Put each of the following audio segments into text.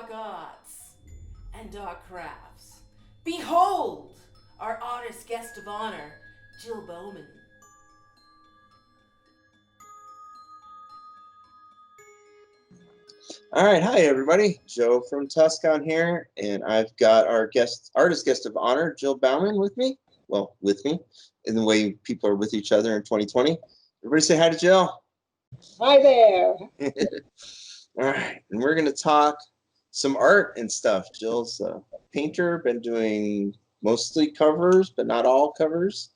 dark arts and dark crafts. Behold our artist guest of honor, Jill Bauman. All right, hi everybody. Joe from TusCon here, and I've got our artist guest of honor, Jill Bauman, with me. Well, with me, in the way people are with each other in 2020. Everybody say hi to Jill. Hi there. All right, and we're going to talk some art and stuff. Jill's a painter, been doing mostly covers, but not all covers,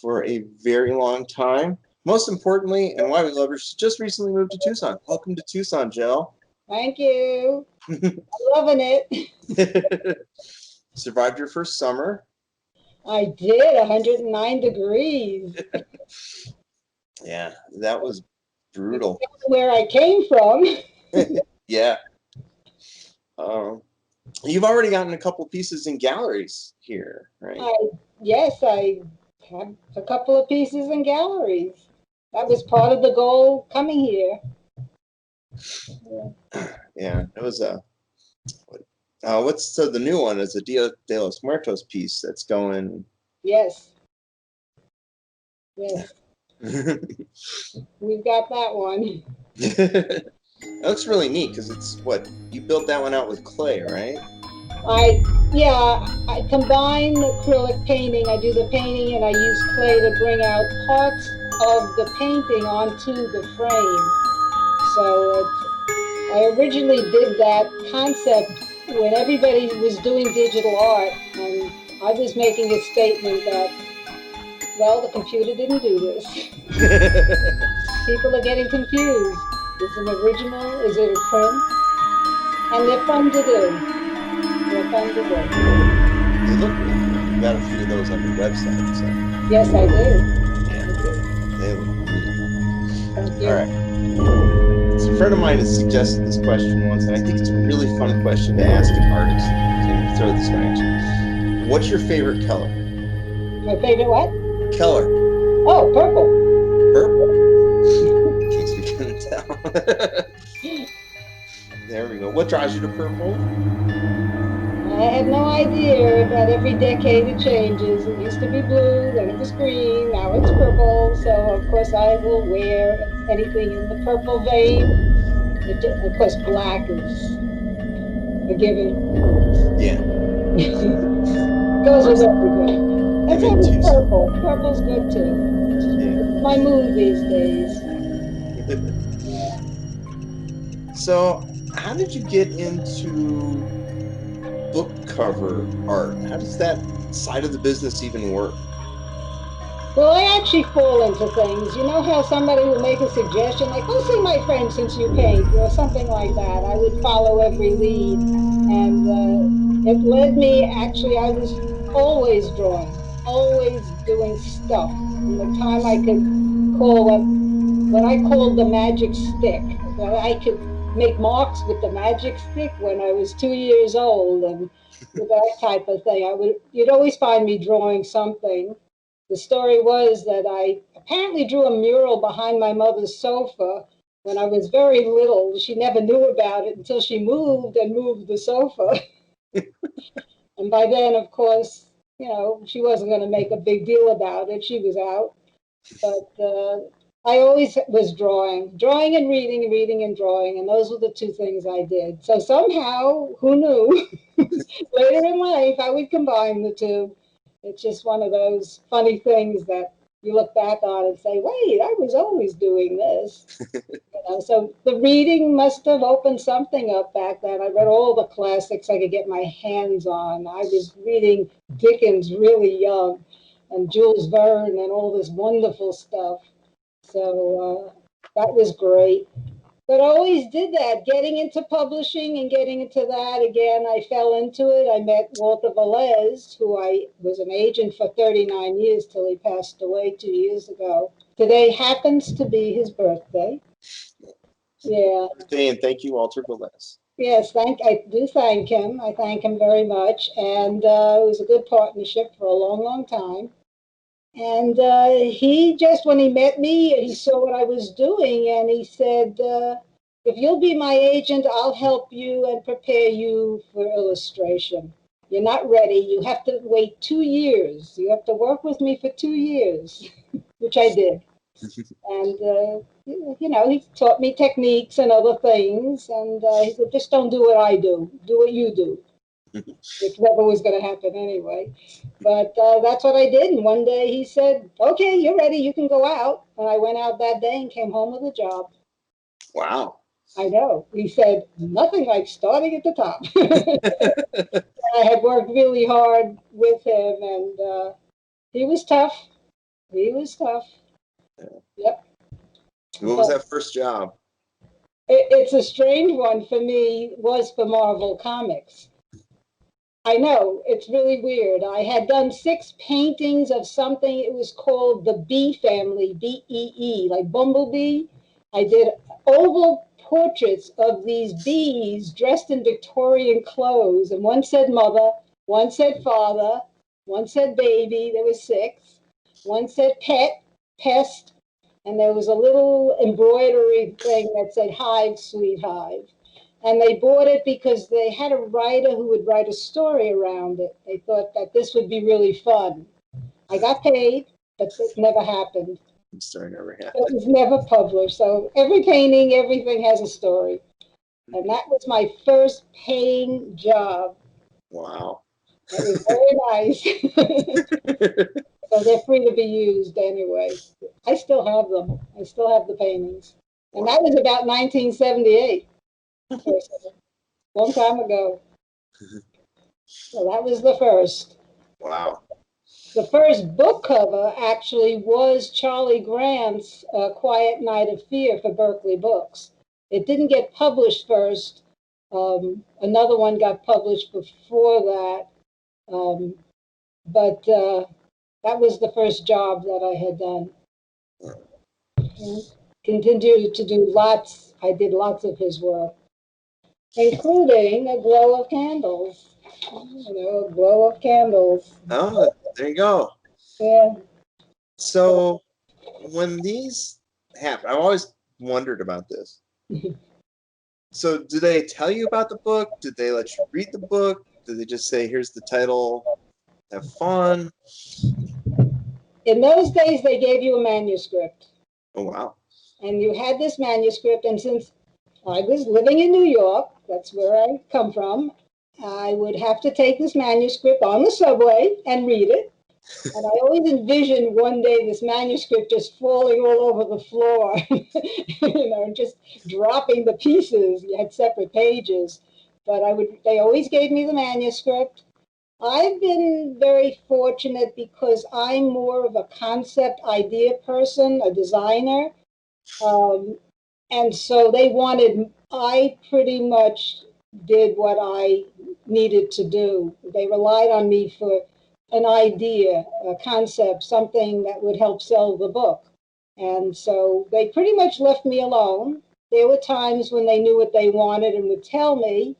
for a very long time. Most importantly, and why we love her, she just recently moved to Tucson. Welcome to Tucson, Jill. Thank you. I'm loving it. Survived your first summer. I did, 109 degrees. Yeah, that was brutal. Where I came from. Yeah. You've already gotten a couple pieces in galleries here, right? Yes, I have a couple of pieces in galleries. That was part of the goal coming here. Yeah, it was so the new one is a Dia de los Muertos piece that's going. Yes. Yes. We've got that one. It looks really neat because it's what you built that one out with clay, right? I combine acrylic painting. I do the painting and I use clay to bring out parts of the painting onto the frame. So I originally did that concept when everybody was doing digital art, and I was making a statement that, well, the computer didn't do this. People are getting confused. Is it an original? Is it a print? And they're fun to do. They're fun to do. They look really good. You got a few of those on your website. So. Yes, I do. Yeah, they look great. Thank you. All right. So a friend of mine has suggested this question once, and I think it's a really fun question to ask an artist. So I'm going to throw this one at you. What's your favorite color? My favorite what? Color. Oh, purple. Purple? In case we couldn't tell. There we go. What draws you to purple? I had no idea that every decade it changes. It used to be blue, then it was green, now it's purple. So, of course, I will wear anything in the purple vein. Of course, black is a given. Yeah. Goes with everything. That's always purple. Purple's good, too. Yeah. It's my mood these days. So, how did you get into book cover art? How does that side of the business even work? Well, I actually fall into things. You know how somebody will make a suggestion, like, "Oh, see my friend since you paint," or something like that. I would follow every lead. And it led me, actually, I was always drawing, always doing stuff. From the time I could call what I called the magic stick, that I could make marks with the magic stick when I was 2 years old, and with that type of thing. You'd always find me drawing something. The story was that I apparently drew a mural behind my mother's sofa when I was very little. She never knew about it until she moved the sofa. And by then, of course, she wasn't going to make a big deal about it. She was out. But I always was drawing and reading, reading and drawing. And those were the two things I did. So somehow, who knew, later in life, I would combine the two. It's just one of those funny things that you look back on and say, wait, I was always doing this. So the reading must have opened something up back then. I read all the classics I could get my hands on. I was reading Dickens really young, and Jules Verne and all this wonderful stuff. So that was great. But I always did that, getting into publishing and getting into that. Again, I fell into it. I met Walter Velez, who I was an agent for 39 years till he passed away 2 years ago. Today happens to be his birthday. Yeah. Birthday, and thank you, Walter Velez. Yes, I do thank him. I thank him very much. And it was a good partnership for a long, long time. And he just, when he met me, he saw what I was doing, and he said, if you'll be my agent, I'll help you and prepare you for illustration. You're not ready. You have to wait 2 years. You have to work with me for 2 years, which I did. And, he taught me techniques and other things. And he said, just don't do what I do. Do what you do. Which never was going to happen anyway. But that's what I did. And one day he said, okay, you're ready. You can go out. And I went out that day and came home with a job. Wow. I know. He said, nothing like starting at the top. I had worked really hard with him, and he was tough. He was tough. Yep. What was that first job? It's a strange one for me, was for Marvel Comics. I know, it's really weird. I had done 6 paintings of something. It was called the Bee Family, B-E-E, like Bumblebee. I did oval portraits of these bees dressed in Victorian clothes. And one said mother, one said father, one said baby. There were 6. One said pet, pest. And there was a little embroidery thing that said hive, sweet hive. And they bought it because they had a writer who would write a story around it. They thought that this would be really fun. I got paid, but it never happened. The story never happened. It was never published. So every painting, everything has a story. And that was my first paying job. Wow. It was very nice. So they're free to be used anyway. I still have them. I still have the paintings. And that was about 1978. Long time ago. So that was the first. Wow. The first book cover actually was Charlie Grant's Quiet Night of Fear for Berkeley Books. It didn't get published first. Another one got published before that. But that was the first job that I had done. And continued to do lots. I did lots of his work, including A Glow of Candles. A Glow of Candles. Oh, there you go. Yeah. So when these happen, I've always wondered about this. So do they tell you about the book? Did they let you read the book? Did they just say, here's the title, have fun? In those days, they gave you a manuscript. Oh, wow. And you had this manuscript, and since I was living in New York, that's where I come from, I would have to take this manuscript on the subway and read it. And I always envisioned one day this manuscript just falling all over the floor, and just dropping the pieces. You had separate pages, but they always gave me the manuscript. I've been very fortunate because I'm more of a concept idea person, a designer. And so I pretty much did what I needed to do. They relied on me for an idea, a concept, something that would help sell the book. And so they pretty much left me alone. There were times when they knew what they wanted and would tell me,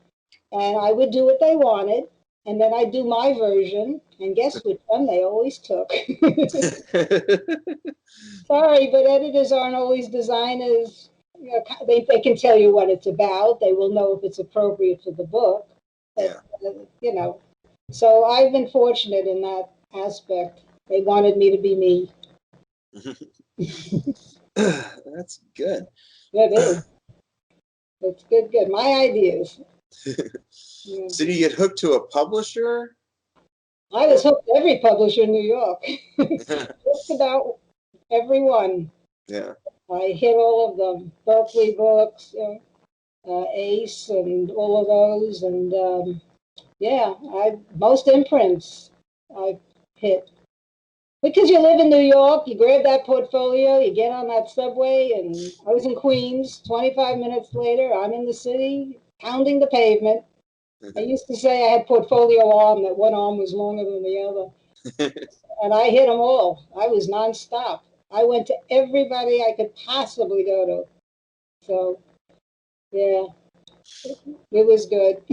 and I would do what they wanted. And then I'd do my version, and guess which one they always took. Sorry, but editors aren't always designers. They can tell you what it's about. They will know if it's appropriate for the book. But, Yeah. So I've been fortunate in that aspect. They wanted me to be me. That's good. It is. It's good. My ideas. Yeah. So do you get hooked to a publisher? I was hooked to every publisher in New York. Just about everyone. Yeah. I hit all of them. Berkeley Books, Ace, and all of those. And most imprints I hit. Because you live in New York, you grab that portfolio, you get on that subway, and I was in Queens. 25 minutes later, I'm in the city, pounding the pavement. I used to say I had portfolio arm, that one arm was longer than the other. And I hit them all. I was nonstop. I went to everybody I could possibly go to. So, yeah, it was good.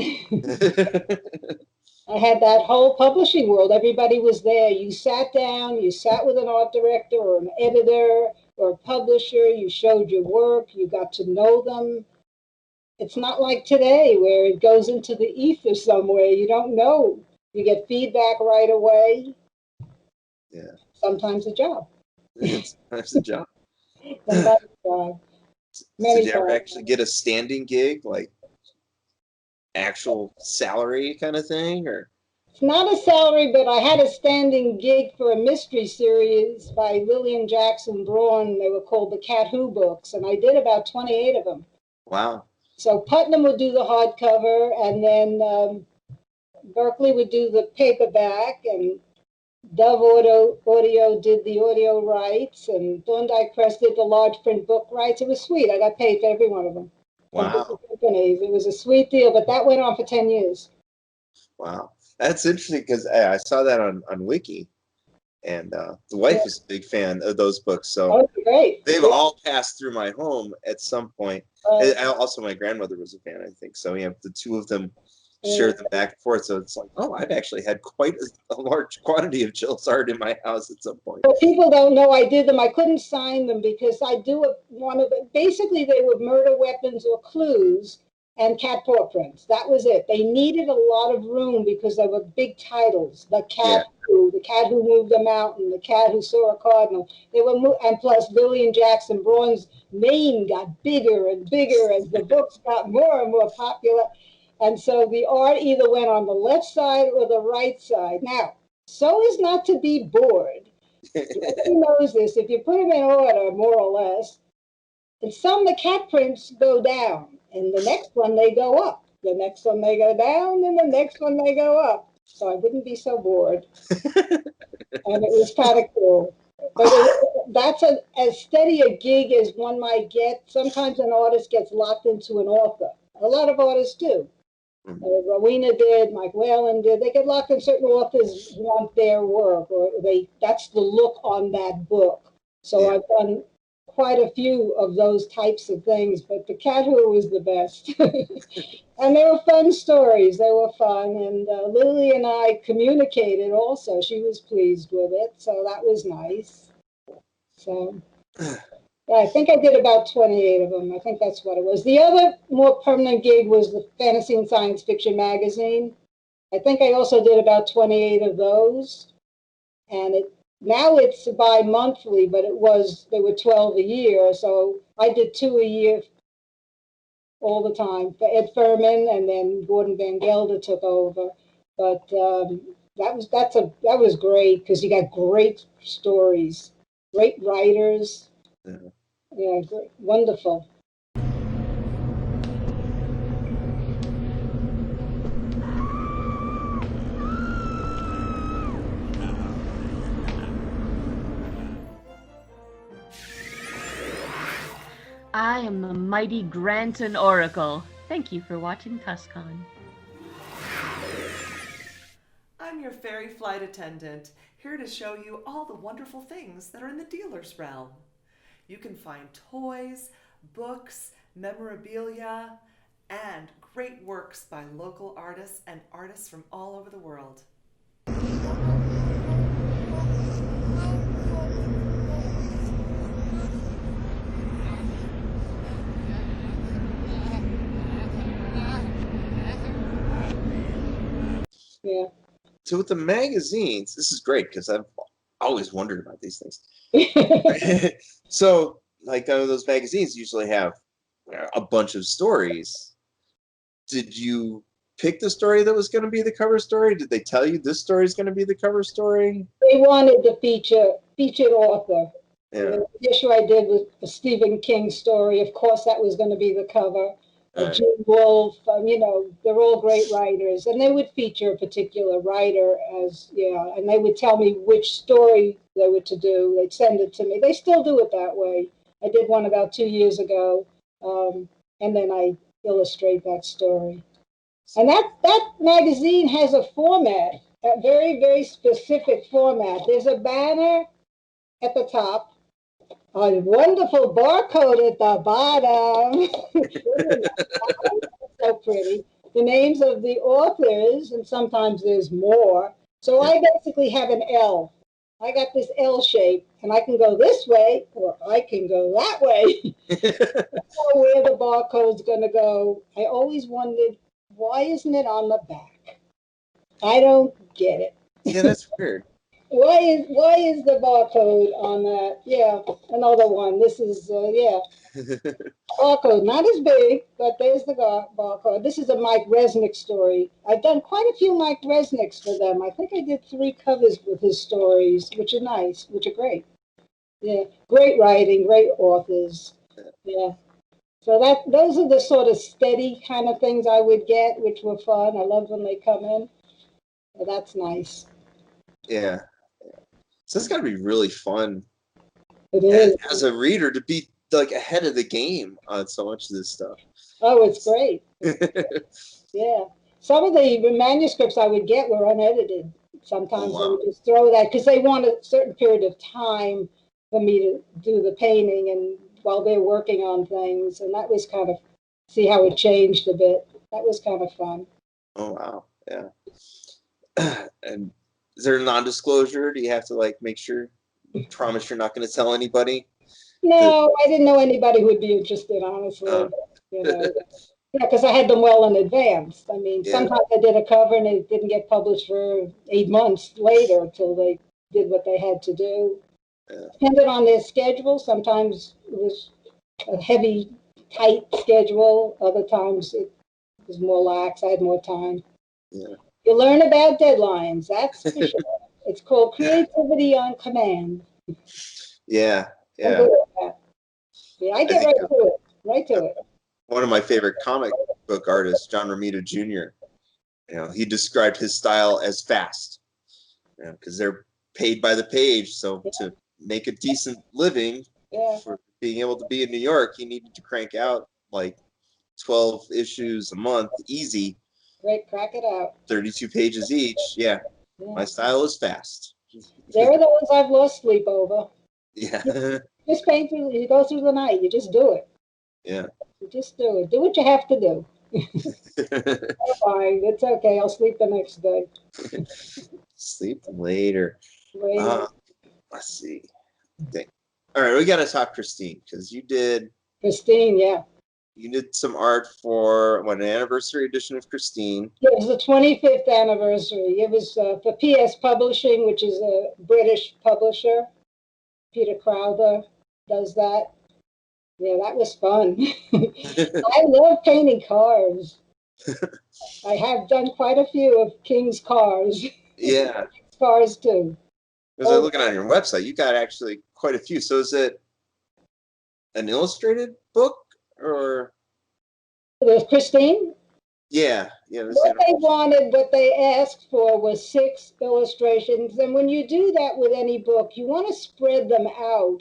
I had that whole publishing world. Everybody was there. You sat down, you sat with an art director or an editor or a publisher. You showed your work. You got to know them. it's not like today where it goes into the ether somewhere. You don't know. You get feedback right away. Yeah. Sometimes a job. That's a job. Sometimes a job. So Many did you ever times. actually get a standing gig, like actual salary kind of thing, or? It's not a salary, but I had a standing gig for a mystery series by Lillian Jackson Braun. They were called the Cat Who books, and I did about 28 of them. Wow. So Putnam would do the hardcover, and then Berkeley would do the paperback, and Dove Audio did the audio rights, and Thorndike Press did the large print book rights. It was sweet. I got paid for every one of them from Wow. different companies. It was a sweet deal, but that went on for 10 years. Wow. That's interesting because I saw that on Wiki, and the wife Yeah. is a big fan of those books. So Oh, great. they've Yeah. all passed through my home at some point. Also, my grandmother was a fan, I think. So yeah, the two of them share them back and forth. So it's like, oh, I've actually had quite a large quantity of Jill's art in my house at some point. Well, people don't know I did them. I couldn't sign them because I do one of the, basically they were murder weapons or clues and cat paw prints. That was it. They needed a lot of room because they were big titles. The cat the cat who moved a mountain, the cat who saw a cardinal. They were, and plus Lillian Jackson Braun's name got bigger and bigger as the books got more and more popular. And so the art either went on the left side or the right side. Now, so as not to be bored. Everybody knows this. If you put them in order, more or less, and some the cat prints go down, and the next one they go up. The next one they go down, and the next one they go up. So I wouldn't be so bored. And it was kind of cool. But that's as steady a gig as one might get. Sometimes an artist gets locked into an author. A lot of artists do. Rowena did, Mike Whalen did. They get locked in. Certain authors want their work, or that's the look on that book. So I've done quite a few of those types of things, but the Cat Who was the best. And they were fun stories. They were fun. And Lily and I communicated also. She was pleased with it, so that was nice. So yeah, I think I did about 28 of them. I think that's what it was. The other more permanent gig was the Fantasy and Science Fiction magazine. I think I also did about 28 of those. And now it's bi-monthly, but they were 12 a year. So I did 2 a year all the time for Ed Furman, and then Gordon Van Gelder took over. But that was great because you got great stories, great writers. Yeah, great, wonderful. I am the mighty Granton Oracle. Thank you for watching TusCon. I'm your fairy flight attendant, here to show you all the wonderful things that are in the dealer's realm. You can find toys, books, memorabilia, and great works by local artists and artists from all over the world. Yeah. So with the magazines, this is great because I've always wondered about these things. So like those magazines usually have a bunch of stories. Did you pick the story that was going to be the cover story? Did they tell you this story is going to be the cover story? They wanted the featured author. Yeah. The issue I did was a Stephen King story. Of course, that was going to be the cover. Jim Wolfe, they're all great writers, and they would feature a particular writer and they would tell me which story they were to do. They'd send it to me. They still do it that way. I did one about 2 years ago, and then I illustrate that story. And that magazine has a format, a very, very specific format. There's a banner at the top, a wonderful barcode at the bottom. So pretty. The names of the authors, and sometimes there's more. So I basically have an L. I got this L shape, and I can go this way, or I can go that way. I don't know where the barcode's going to go. I always wondered, why isn't it on the back? I don't get it. Yeah, that's weird. Why is the barcode on that? Yeah, another one. This is yeah. Barcode, not as big, but there's the barcode. This is a Mike Resnick story. I've done quite a few Mike Resnicks for them. I think I did 3 covers with his stories, which are nice, which are great. Yeah, great writing, great authors. Yeah. So those are the sort of steady kind of things I would get, which were fun. I love when they come in. So that's nice. Yeah. So it's got to be really fun It is. as a reader to be like ahead of the game on so much of this stuff. Oh, it's great. Yeah. Some of the manuscripts I would get were unedited. Sometimes Oh, they wow. would just throw that because they want a certain period of time for me to do the painting and while they're working on things. And that was kind of, see how it changed a bit. That was kind of fun. Oh, wow. Yeah. And is there a non-disclosure? Do you have to like make sure, promise you're not going to tell anybody? No, I didn't know anybody who would be interested, honestly. You know, yeah, because I had them well in advance. I mean, Yeah. sometimes I did a cover and it didn't get published for 8 months later until they did what they had to do. Yeah. Depended on their schedule. Sometimes it was a heavy, tight schedule. Other times it was more lax. I had more time. Yeah. You learn about deadlines, that's for sure. It's called creativity on command. Yeah. I'm Yeah. good at that. Yeah, I get think right to it. Right to it. one of my favorite comic book artists, John Romita Jr., he described his style as fast, because they're paid by the page. So to make a decent living for being able to be in New York, he needed to crank out like 12 issues a month, easy. Great, crack it out. 32 pages each. Yeah. My style is fast. They're the ones I've lost sleep over. Yeah. Just paint through, you go through the night, you just do it. Yeah. You just do it. Do what you have to do. Fine, it's okay. I'll sleep the next day. Sleep later. Later. Let's see. All right, we got to talk Christine, because you did Christine, some art for an anniversary edition of Christine. It was the 25th anniversary. It was for PS Publishing, which is a British publisher. Peter Crowther does that. Yeah, that was fun. I love painting cars. I have done quite a few of King's cars. Yeah. Cars too. Because I'm looking on your website, you got actually quite a few. So is it an illustrated book or? With Christine? Yeah. What they asked for was 6 illustrations. And when you do that with any book, you want to spread them out.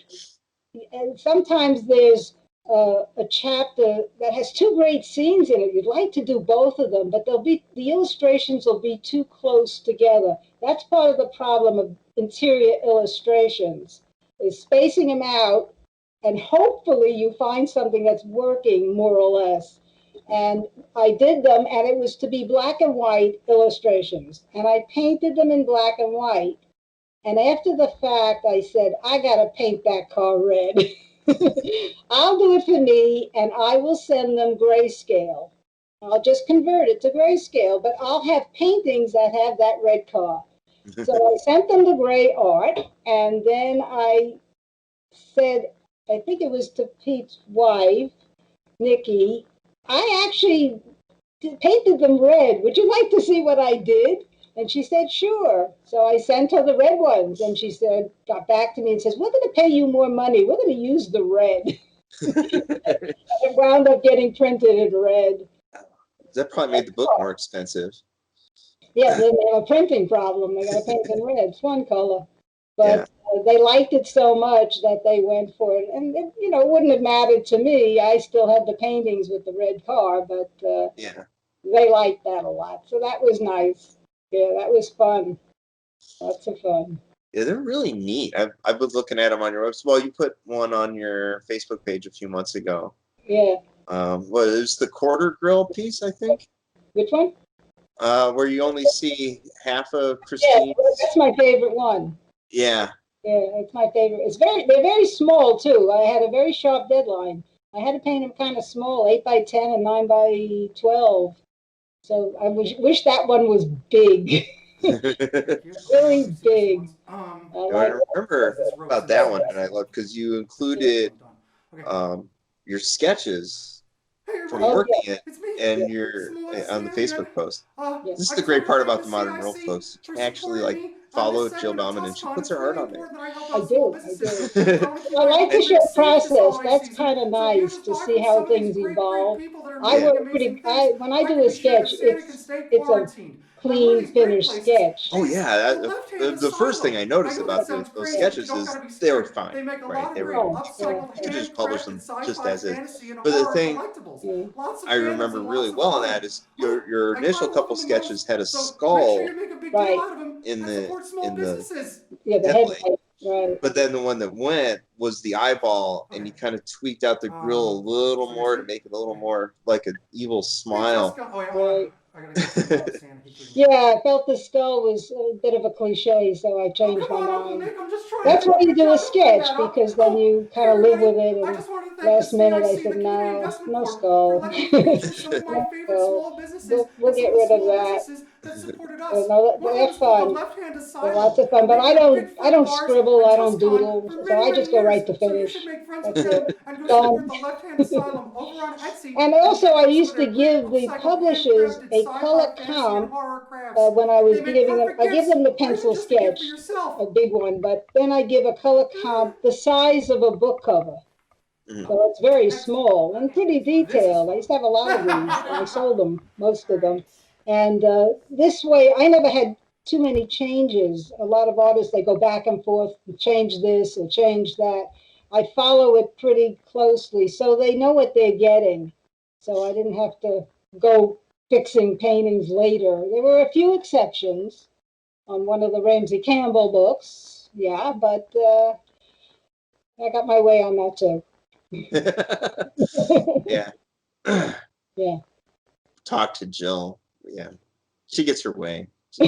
And sometimes there's a chapter that has 2 great scenes in it. You'd like to do both of them, but the illustrations will be too close together. That's part of the problem of interior illustrations, is spacing them out, and hopefully you find something that's working more or less. And I did them, and it was to be black and white illustrations. And I painted them in black and white. And after the fact, I said, I got to paint that car red. I'll do it for me, and I will send them grayscale. I'll just convert it to grayscale, but I'll have paintings that have that red car. So I sent them the gray art, and then I said, I think it was to Pete's wife, Nikki, I actually painted them red. Would you like to see what I did? And she said, sure. So I sent her the red ones, and she got back to me and says, we're going to pay you more money. We're going to use the red. It wound up getting printed in red. That probably made the book more expensive. Yeah, then they have a printing problem. They got to paint it in red. It's one color. But they liked it so much that they went for it. And, it wouldn't have mattered to me. I still had the paintings with the red car, but they liked that a lot. So that was nice. Yeah, that was fun. Lots of fun. Yeah, they're really neat. I've been looking at them on your website. Well, you put one on your Facebook page a few months ago. Yeah. Well, it was the quarter grill piece, I think. Which one? Where you only see half of Christine. Yeah, that's my favorite one. Yeah. Yeah, it's my favorite. They're very small too. I had a very sharp deadline. I had to paint them kind of small, 8 by 10 and 9 by 12. So I wish that one was big, really big. I I like remember about that one, and I love because you included your sketches from Oh working yeah, it and your on the Facebook post. yeah. This is the great part about the modern world, folks. You can actually like follow Jill Bauman, and she puts her art on I do, I do. there. I like to And show process. That's kind of nice to see how things evolve. I yeah. work pretty. When I do a sketch, it's a clean, finished sketch. Oh yeah, the first thing I noticed about those sketches is they were fine, right? They were Oh, yeah, you could just publish them just as is. But the thing yeah. I remember really well in that is your initial couple sketches had a skull Right. in the Yeah, the headlight, headlight. Right. but then the one that went was the eyeball, and you kind of tweaked out the grill a little more to make it a little more like an evil smile. Right. Yeah, I felt the skull was a bit of a cliche, so I changed my mind. That's why you do a sketch, because then you kind of live with it. And last minute, I said, no, no skull. No skull. We'll get rid of that. So, no, they're fun. They're lots of fun. But I don't scribble. I don't doodle. So I just go right to finish. That's it. Done. And also, I used to give the publishers a color comp when I was giving them. I give them the pencil sketch, a big one, but then I give a color comp the size of a book cover. So it's very small and pretty detailed. I used to have a lot of these, and I sold them, most of them. And this way, I never had too many changes. A lot of artists, they go back and forth, change this or change that. I follow it pretty closely, so they know what they're getting. So I didn't have to go fixing paintings later. There were a few exceptions on one of the Ramsey Campbell books, yeah, but I got my way on that too. Yeah. Yeah. Talk to Jill. Yeah. She gets her way. They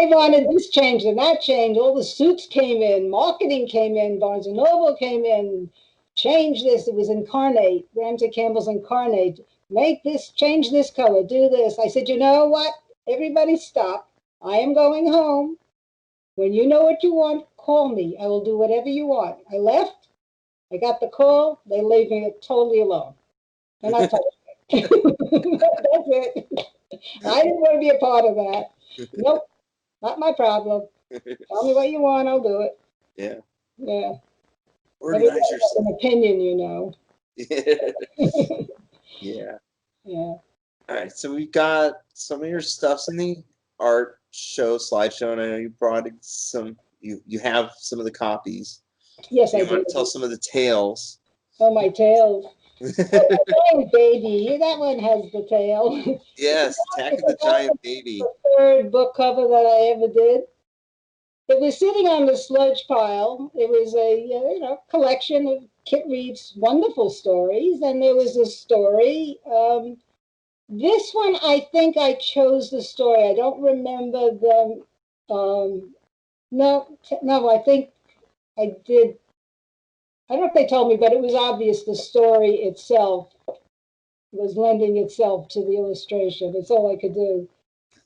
wanted this change and that change. All the suits came in, marketing came in, Barnes and Noble came in, change this. It was Incarnate, Ramsey Campbell's Incarnate. Make this, change this color, do this. I said, you know what? Everybody stop. I am going home. When you know what you want, call me. I will do whatever you want. I left. I got the call. They leave me totally alone. And I told them. That's it. I didn't want to be a part of that. Nope, not my problem. Tell me what you want, I'll do it. Yeah. Yeah. Organize Everybody has an opinion, you know. Yeah. Yeah. All right. So we've got some of your stuffs in the art show slideshow, and I know you brought in some. You have some of the copies. Yes, I You do. want to tell some of the tales? Oh, my tail. Giant baby. That one has the tail. Yes, Attack of the Giant Baby. The third book cover that I ever did. It was sitting on the sludge pile. It was a collection of Kit Reeves' wonderful stories, and there was a story. This one, I think I chose the story. I don't remember the. No, I think I did. I don't know if they told me, but it was obvious the story itself was lending itself to the illustration. That's all I could do.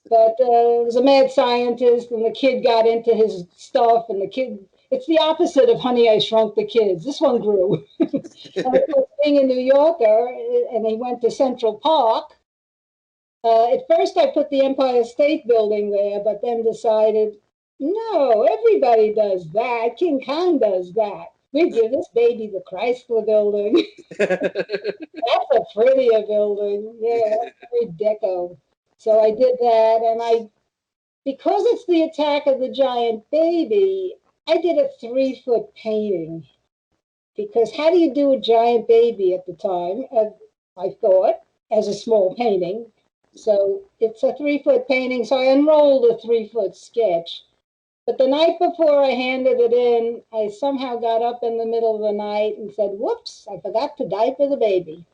But it was a mad scientist, and the kid got into his stuff, and the kid, it's the opposite of Honey, I Shrunk the Kids. This one grew. And of course, being a New Yorker, and he went to Central Park. At first, I put the Empire State Building there, but then decided, no, everybody does that. King Kong does that. We give this baby the Chrysler Building. That's a prettier building. Yeah, that's very deco. So I did that, and because it's the Attack of the Giant Baby, I did a 3-foot painting. Because how do you do a giant baby at the time? I thought, as a small painting. So it's a 3-foot painting. So I unrolled a 3-foot sketch. But the night before I handed it in, I somehow got up in the middle of the night and said, whoops, I forgot to diaper the baby.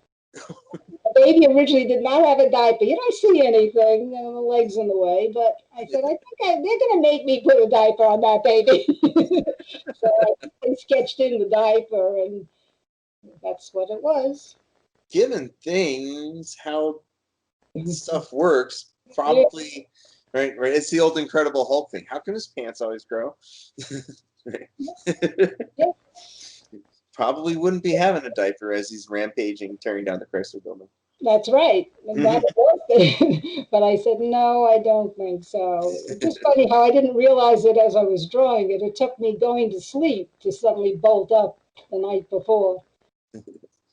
The baby originally did not have a diaper. You don't see anything, you know, the legs in the way. But I said, I think they're going to make me put a diaper on that baby. So I sketched in the diaper, and that's what it was. Given things, how stuff works, probably, right? It's the old Incredible Hulk thing. How come his pants always grow? Yeah. Probably wouldn't be having a diaper as he's rampaging, tearing down the Chrysler Building. That's right. And that was it. But I said, no, I don't think so. It's just funny how I didn't realize it as I was drawing it. It took me going to sleep to suddenly bolt up the night before.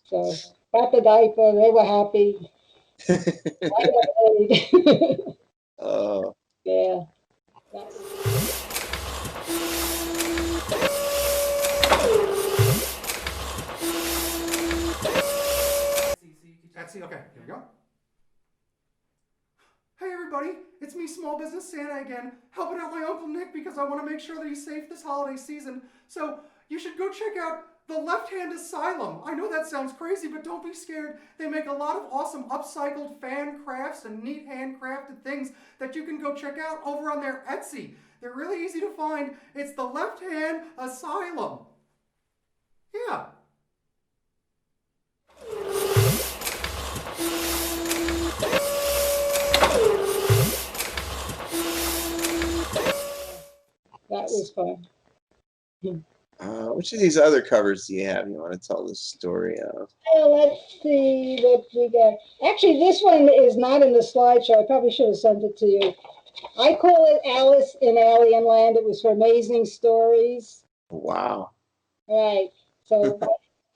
So got the diaper. They were happy. I got paid. Oh. Yeah. Etsy, okay, here we go. Hey everybody, it's me, Small Business Santa again, helping out my Uncle Nick because I want to make sure that he's safe this holiday season. So you should go check out the Left Hand Asylum. I know that sounds crazy, but don't be scared. They make a lot of awesome upcycled fan crafts and neat handcrafted things that you can go check out over on their Etsy. They're really easy to find. It's the Left Hand Asylum. Yeah. That was fun. Which of these other covers do you have you want to tell the story of? Well, let's see what we got. Actually, this one is not in the slideshow. I probably should have sent it to you. I call it Alice in Alien Land. It was for Amazing Stories. Wow. Right. So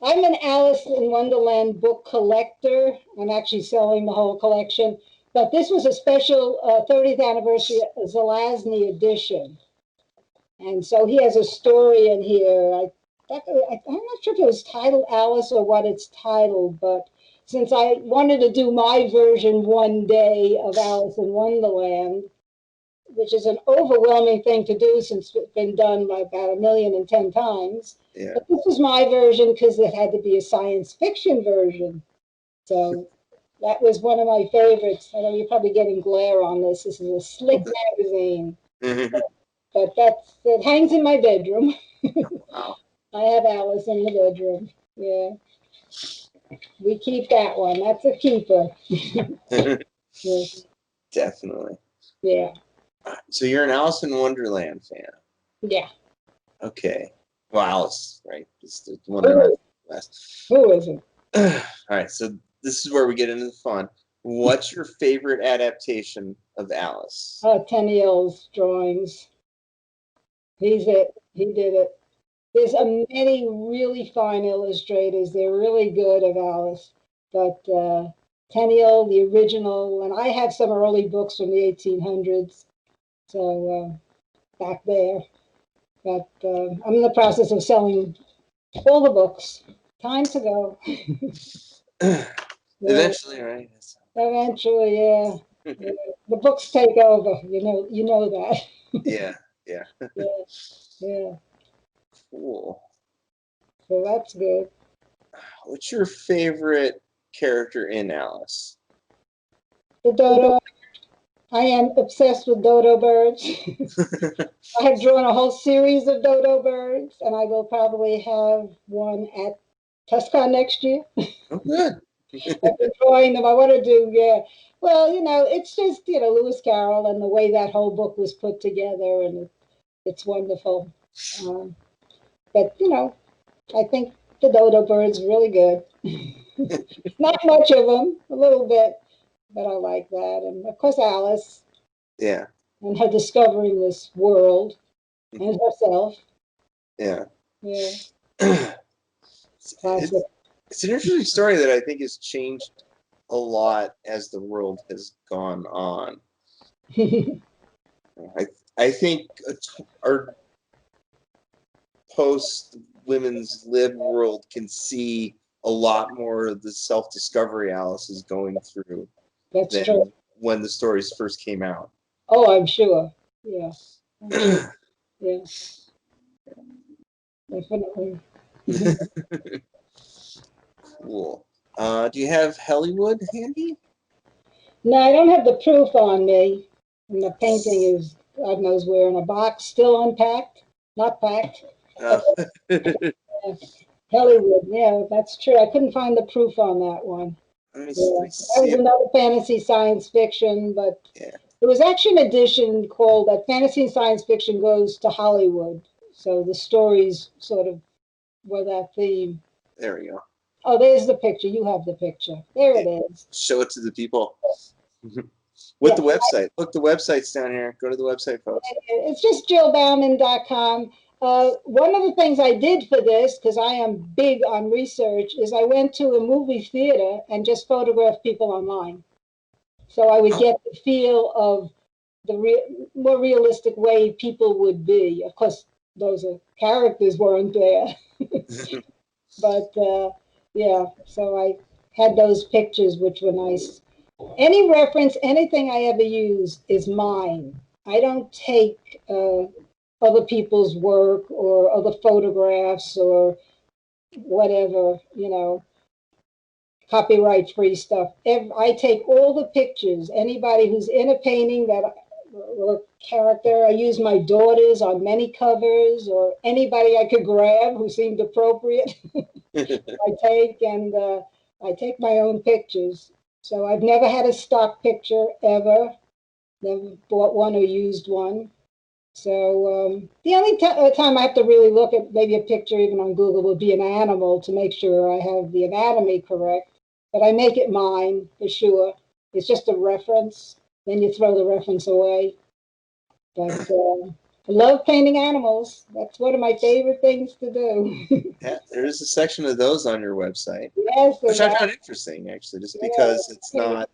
I'm an Alice in Wonderland book collector. I'm actually selling the whole collection. But this was a special 30th anniversary Zelazny edition. And so he has a story in here. I'm not sure if it was titled Alice or what it's titled, but since I wanted to do my version one day of Alice in Wonderland, which is an overwhelming thing to do since it's been done by about 1,010,000 times. Yeah. But this was my version because it had to be a science fiction version. So that was one of my favorites. I know you're probably getting glare on this. This is a slick magazine. But it hangs in my bedroom. Wow. I have Alice in the bedroom. Yeah. We keep that one. That's a keeper. Yeah. Definitely. Yeah. So you're an Alice in Wonderland fan. Yeah. Okay. Well, Alice, right? It's the Wonderland. Who isn't? All right. So this is where we get into the fun. What's your favorite adaptation of Alice? Tenniel's drawings. He's it. He did it. There's many really fine illustrators. They're really good of Alice. But Tenniel, the original, and I have some early books from the 1800s. So back there. But I'm in the process of selling all the books. Time to go. Eventually, right? Eventually, yeah. Yeah. The books take over. You know that. Yeah. Yeah. Yeah. Cool. So that's good. What's your favorite character in Alice? The dodo. I am obsessed with dodo birds. I have drawn a whole series of dodo birds, and I will probably have one at TusCon next year. Oh, good. I've been drawing them. I want to do, yeah. Well, it's just, Lewis Carroll and the way that whole book was put together, and it's wonderful. But, I think the dodo bird's really good. Not much of them, a little bit, but I like that. And, of course, Alice. Yeah. And her discovering this world and herself. Yeah. Yeah. It's an interesting story that I think has changed a lot as the world has gone on. I think our post-women's lib world can see a lot more of the self-discovery Alice is going through. That's true. When the stories first came out. Oh, I'm sure. Yeah. I'm sure. Yeah. Definitely. Cool. Do you have Hollywood handy? No, I don't have the proof on me. And the painting is, God knows where, in a box, still unpacked, not packed. Uh, Hollywood, yeah, that's true. I couldn't find the proof on that one. let me Yeah. That see. was another fantasy science fiction, but Yeah. there was actually an edition called that Fantasy and Science Fiction Goes to Hollywood. So the stories sort of were that theme. There we go. Oh, there's the picture. You have the picture. There it is. Show it to the people. With Yeah. the website. Look, the website's down here. Go to the website, folks. It's just jillbauman.com. One of the things I did for this, because I am big on research, is I went to a movie theater and just photographed people online. So I would get the feel of the more realistic way people would be. Of course, those characters weren't there. But yeah, so I had those pictures, which were nice. Any reference, anything I ever use is mine. I don't take other people's work or other photographs or whatever, copyright free stuff. I take all the pictures. Anybody who's in a painting that or character, I use my daughters on many covers or anybody I could grab who seemed appropriate. I take my own pictures. So I've never had a stock picture ever. Never bought one or used one. So the only time I have to really look at maybe a picture even on Google would be an animal to make sure I have the anatomy correct. But I make it mine for sure. It's just a reference. Then you throw the reference away. But I love painting animals. That's one of my favorite things to do. Yeah, there is a section of those on your website, Yes, which I found interesting, actually, just because it's not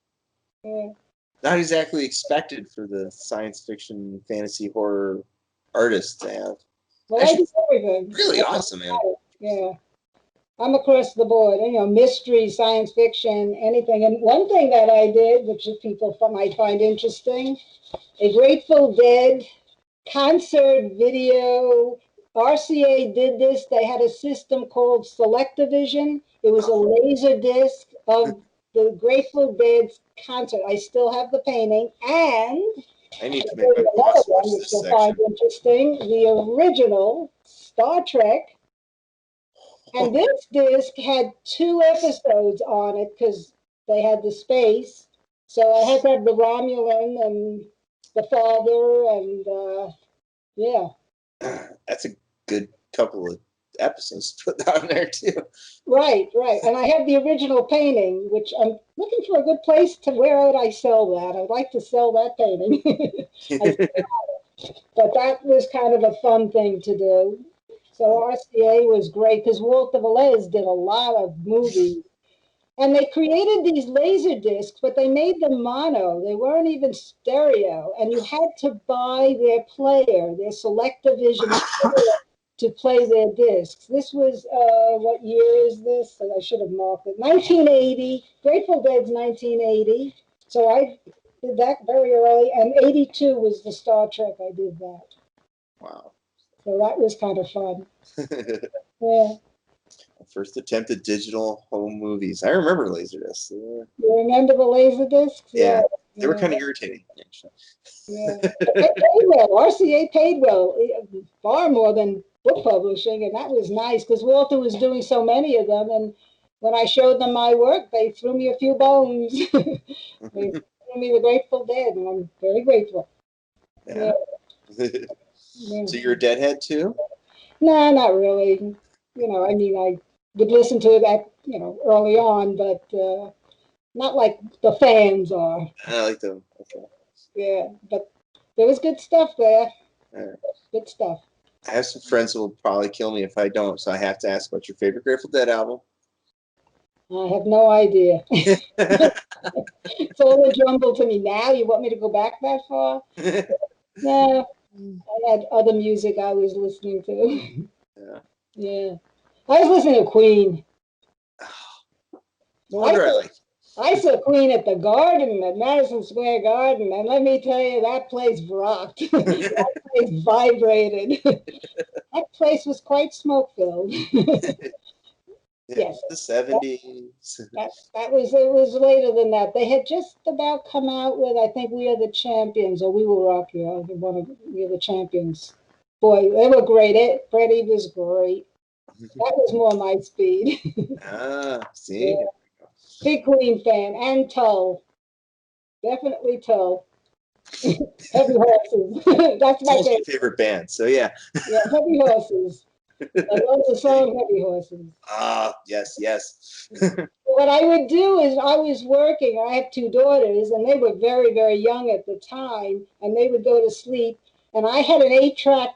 exactly expected for the science fiction, fantasy, horror artists to have. Well, I do everything. Really awesome, man. Yeah. I'm across the board, mystery, science fiction, anything. And one thing that I did, which people might find interesting, a Grateful Dead concert video. RCA did this. They had a system called Selectavision. It was a laser disc of the Grateful Dead's concert. I still have the painting. And I need to make my another boss watch one, which this you'll section. find interesting, the original Star Trek. And this disc had 2 episodes on it because they had the space. So I had to have the Romulan and the father and yeah. That's a good couple of episodes to put down there too. Right. And I have the original painting, which I'm looking for a good place to where would I sell that? I'd like to sell that painting. But that was kind of a fun thing to do. So RCA was great because Walter Velez did a lot of movies. And they created these laser discs, but they made them mono. They weren't even stereo. And you had to buy their player, their Selectavision player, to play their discs. This was, what year is this? I should have marked it. 1980. Grateful Dead's 1980. So I did that very early. And 82 was the Star Trek. I did that. Wow. So that was kind of fun. Yeah. First attempt at digital home movies. I remember Laserdiscs. You remember the laser discs? Yeah. They were kind of irritating, actually. Yeah. They paid well. RCA paid well, far more than book publishing, and that was nice because Walter was doing so many of them. And when I showed them my work, they threw me a few bones. They threw me the Grateful Dead, and I'm very grateful. Yeah. Yeah. So you're a Deadhead too? No, not really. I would listen to it early on, but not like the fans are. I like them. Okay. Yeah, but there was good stuff there. Right. Good stuff. I have some friends who will probably kill me if I don't, so I have to ask, what's your favorite Grateful Dead album? I have no idea. It's all a jumble to me now. You want me to go back that far? No, I had other music I was listening to. Yeah. Yeah. I was listening to Queen. No wonder I like it. I saw Queen at the Garden, at Madison Square Garden, and let me tell you, that place rocked. That place vibrated. That place was quite smoke-filled. Yes. The 70s. That was, it was later than that. They had just about come out with, I think, We Are the Champions, or We Will Rock You. One of We Are the Champions. Boy, they were great. Freddie was great. That was more my speed. See? Yeah. Big Queen fan. And Tull. Definitely Tull. Heavy Horses. That's my Tull's my favorite. favorite band, so yeah. Yeah, Heavy Horses. I love the song Heavy Horses. Yes, yes. What I would do is I was working. I have two daughters, and they were very, very young at the time, and they would go to sleep. And I had an 8-track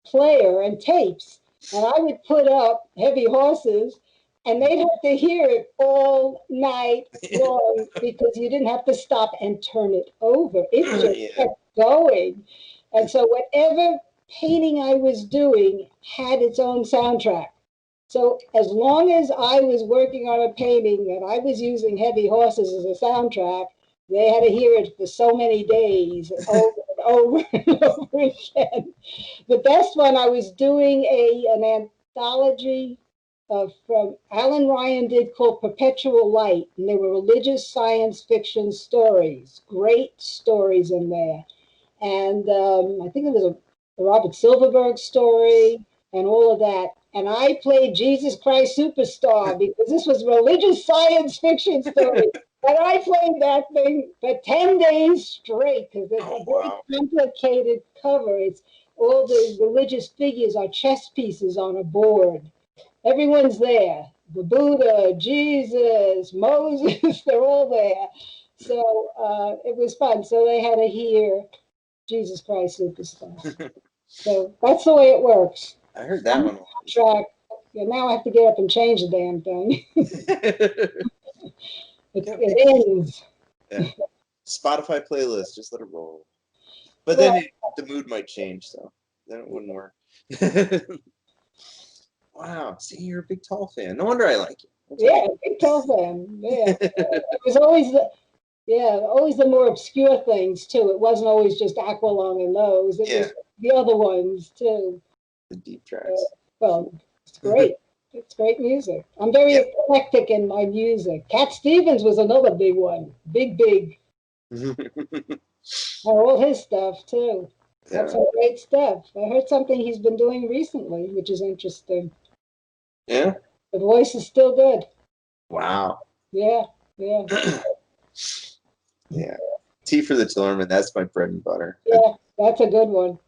player and tapes, and I would put up Heavy Horses, and they'd have to hear it all night long because you didn't have to stop and turn it over. It just Yeah. kept going. And so whatever painting I was doing had its own soundtrack. So as long as I was working on a painting and I was using Heavy Horses as a soundtrack, they had to hear it for so many days, over and over and over again. The best one, I was doing an anthology from Alan Ryan did, called Perpetual Light, and they were religious science fiction stories, great stories in there. And I think it was a Robert Silverberg story and all of that. And I played Jesus Christ Superstar because this was religious science fiction story. And I played that thing for 10 days straight because it's a very complicated cover. It's all the religious figures are chess pieces on a board. Everyone's there. The Buddha, Jesus, Moses, they're all there. So it was fun. So they had to hear Jesus Christ Superstar. So that's the way it works. I heard that one. Track. Yeah, now I have to get up and change the damn thing. It ends. Yeah. Spotify playlist, just let it roll. But then the mood might change, so then it wouldn't work. Wow, see, you're a big Tall fan. No wonder I like you. Yeah, big Tall fan. Yeah, it was always the more obscure things too. It wasn't always just Aqualung and those. It was the other ones too. The deep tracks. Well, it's great. It's great music. I'm very eclectic in my music. Cat Stevens was another big one. Big. All his stuff too. That's some great stuff. I heard something he's been doing recently, which is interesting. Yeah? The voice is still good. Wow. Yeah. Yeah. Tea for the Tillerman, that's my bread and butter. Yeah, that's a good one.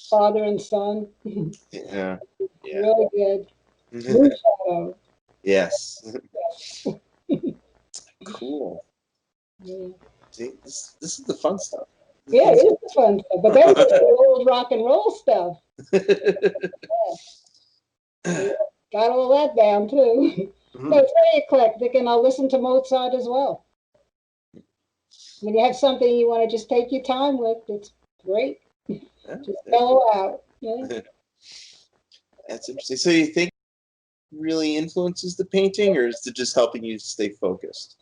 Father and Son. Yeah. Really good. Moonshadow. Yes. Cool. Yeah. See, this is the fun stuff. Yeah, it is the fun stuff. But then there's the old rock and roll stuff. Yeah. Got all that down too. So it's very eclectic, and I'll listen to Mozart as well. When you have something you want to just take your time with, it's great. Just mellow out. Yeah. That's interesting. So you think it really influences the painting, or is it just helping you stay focused?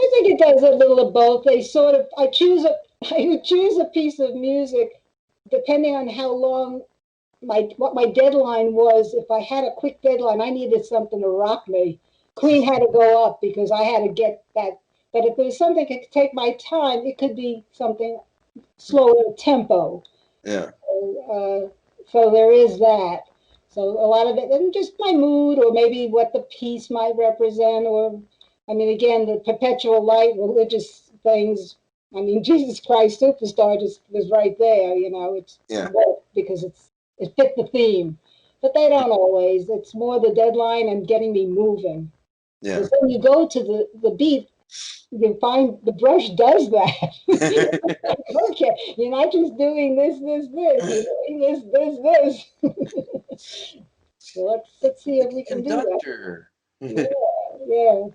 I think it does a little of both. I would choose a piece of music depending on how long what my deadline was. If I had a quick deadline, I needed something to rock me. Queen had to go up because I had to get that. But if there was something that could take my time, it could be something slower tempo. Yeah. So there is that. So a lot of it, and just my mood, or maybe what the piece might represent, or, I mean, again, the perpetual light, religious things. I mean, Jesus Christ Superstar just was right there, it's because it fit the theme. But they don't always. It's more the deadline and getting me moving. Yeah. Because when you go to the beat, you find the brush does that. Okay, you're not just doing this. You're doing this. So let's see if we can do that. Yeah.